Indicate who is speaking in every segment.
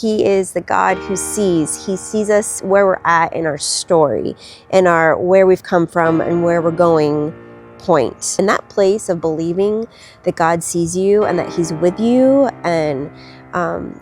Speaker 1: He is the God who sees. He sees us where we're at in our story, in our where we've come from and where we're going point. In that place of believing that God sees you and that He's with you and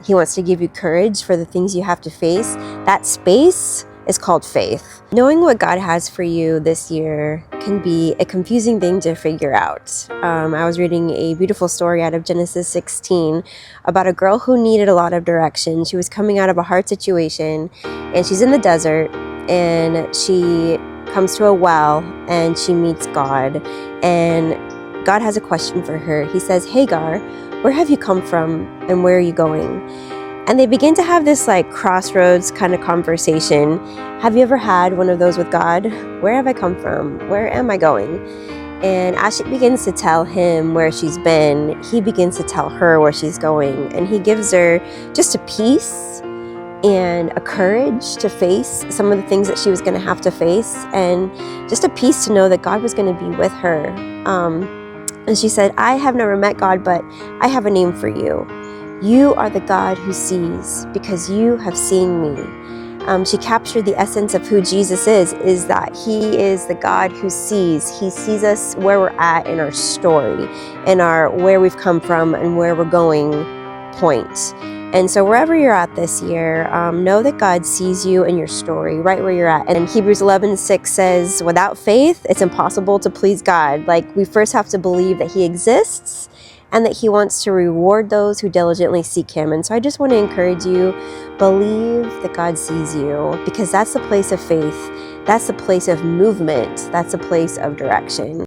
Speaker 1: He wants to give you courage for the things you have to face, that space is called faith. Knowing what God has for you this year can be a confusing thing to figure out. I was reading a beautiful story out of Genesis 16 about a girl who needed a lot of direction. She was coming out of a hard situation and she's in the desert and she comes to a well and she meets God, and God has a question for her. He says, "Hagar, where have you come from and where are you going?" And they begin to have this like crossroads kind of conversation. Have you ever had one of those with God? Where have I come from? Where am I going? And as she begins to tell him where she's been, he begins to tell her where she's going. And he gives her just a peace and a courage to face some of the things that she was going to have to face, and just a peace to know that God was going to be with her. And she said, "I have never met God, but I have a name for you. You are the God who sees, because you have seen me." She captured the essence of who Jesus is that He is the God who sees. He sees us where we're at in our story, in our where we've come from and where we're going point. And so wherever you're at this year, know that God sees you in your story, right where you're at. And Hebrews 11:6 says, without faith, it's impossible to please God. Like, we first have to believe that He exists and that He wants to reward those who diligently seek Him. And so I just want to encourage you, believe that God sees you, because that's the place of faith. That's the place of movement. That's the place of direction.